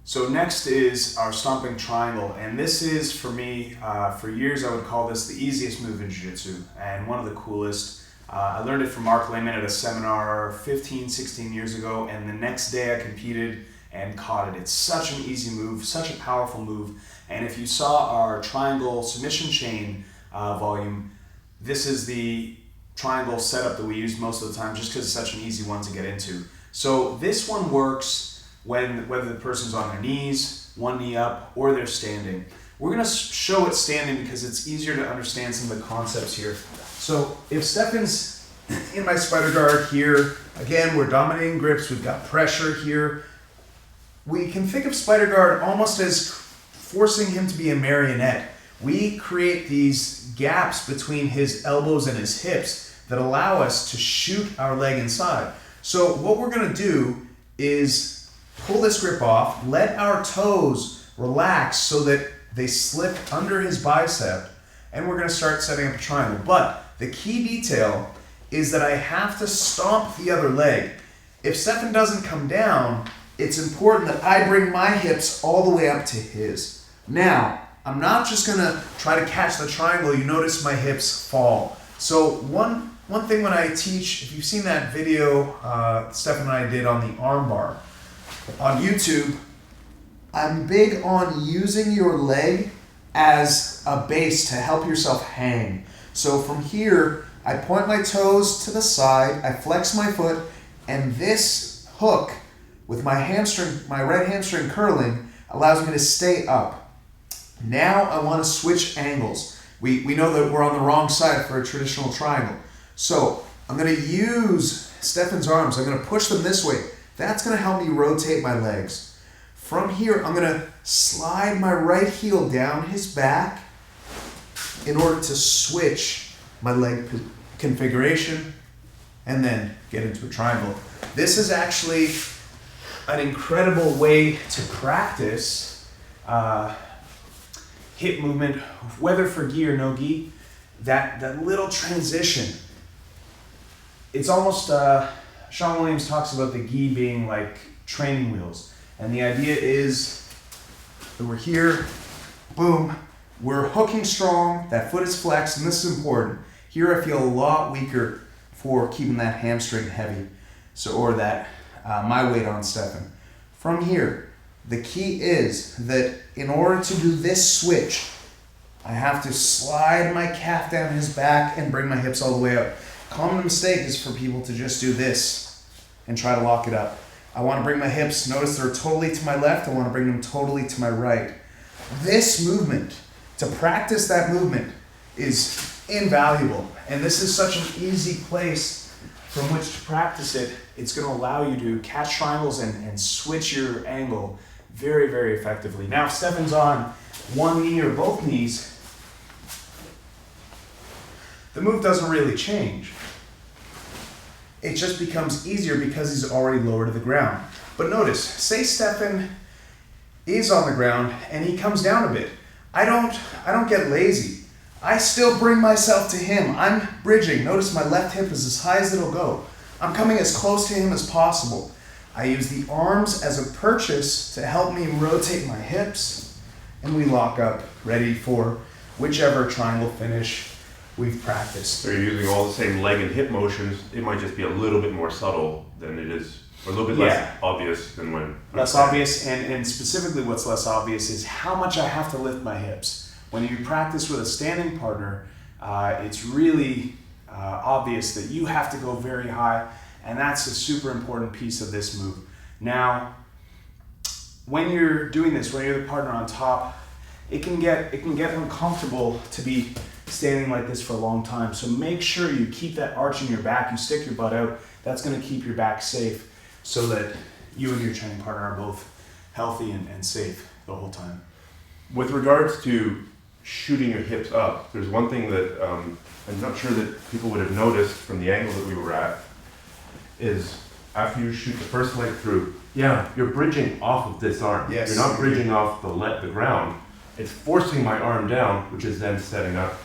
So next is our stomping triangle, and this is, for me, for years I would call this the easiest move in Jiu-Jitsu and one of the coolest. I learned it from Mark Lehman at a seminar 15, 16 years ago, and the next day I competed and caught it. It's such an easy move, such a powerful move, and if you saw our triangle submission chain volume, this is the triangle setup that we use most of the time just because it's such an easy one to get into. So this one works whether the person's on their knees, one knee up, or they're standing. We're going to show it standing because it's easier to understand some of the concepts here. So if Stefan's in my spider guard here, again, we're dominating grips, we've got pressure here. We can think of spider guard almost as forcing him to be a marionette. We create these gaps between his elbows and his hips that allow us to shoot our leg inside. So what we're going to do is pull this grip off, let our toes relax so that they slip under his bicep, and we're going to start setting up a triangle. But the key detail is that I have to stomp the other leg. If Stefan doesn't come down, it's important that I bring my hips all the way up to his. Now, I'm not just going to try to catch the triangle. You notice my hips fall. So one thing when I teach, if you've seen that video Stefan and I did on the arm bar on YouTube, I'm big on using your leg as a base to help yourself hang. So from here, I point my toes to the side, I flex my foot, and this hook with my hamstring, my right hamstring curling, allows me to stay up. Now I want to switch angles. We know that we're on the wrong side for a traditional triangle. So I'm going to use Stefan's arms. I'm going to push them this way. That's going to help me rotate my legs. From here, I'm going to slide my right heel down his back in order to switch my leg configuration and then get into a triangle. This is actually an incredible way to practice hip movement, whether for gi or no gi. That little transition. It's almost, Sean Williams talks about the gi being like training wheels. And the idea is that we're here, boom, we're hooking strong, that foot is flexed, and this is important. Here I feel a lot weaker for keeping that hamstring heavy, or that my weight on Stefan. From here, the key is that in order to do this switch, I have to slide my calf down his back and bring my hips all the way up. Common mistake is for people to just do this and try to lock it up. I want to bring my hips, notice they're totally to my left, I want to bring them totally to my right. This movement, to practice that movement, is invaluable. And this is such an easy place from which to practice it. It's going to allow you to catch triangles and switch your angle very, very effectively. Now, if Stefan's on one knee or both knees, the move doesn't really change. It just becomes easier because he's already lower to the ground. But notice, say Stefan is on the ground and he comes down a bit. I don't get lazy. I still bring myself to him. I'm bridging. Notice my left hip is as high as it'll go. I'm coming as close to him as possible. I use the arms as a purchase to help me rotate my hips, and we lock up, ready for whichever triangle finish we've practiced. So you're using all the same leg and hip motions. It might just be a little bit more subtle than it is, or a little bit less obvious than when... Less obvious, and specifically what's less obvious is how much I have to lift my hips. When you practice with a standing partner, it's really obvious that you have to go very high, and that's a super important piece of this move. Now, when you're doing this, when you're the partner on top, it can get uncomfortable to be standing like this for a long time. So make sure you keep that arch in your back. You stick your butt out. That's going to keep your back safe so that you and your training partner are both healthy and safe the whole time. With regards to shooting your hips up, there's one thing that I'm not sure that people would have noticed from the angle that we were at, is after you shoot the first leg through, you're bridging off of this arm. Yes. You're not bridging off the ground. It's forcing my arm down, which is then setting up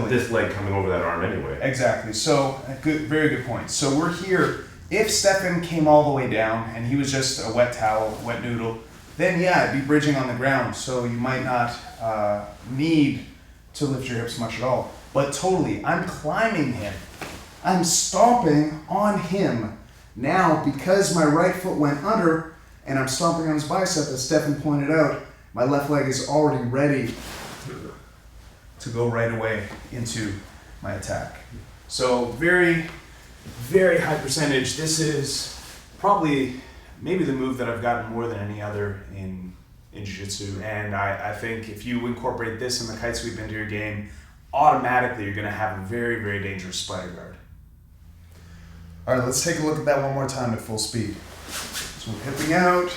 this leg coming over that arm anyway. Exactly. So, very good point. So we're here. If Stefan came all the way down and he was just a wet towel, wet noodle, then yeah, it'd be bridging on the ground, so you might not need to lift your hips much at all. But totally, I'm climbing him. I'm stomping on him. Now, because my right foot went under and I'm stomping on his bicep, as Stefan pointed out, my left leg is already ready to go right away into my attack. So very, very high percentage. This is probably maybe the move that I've gotten more than any other in Jiu-Jitsu. And I think if you incorporate this in the kite sweep into your game, automatically you're going to have a very, very dangerous spider guard. All right, let's take a look at that one more time at full speed. So we're hipping out.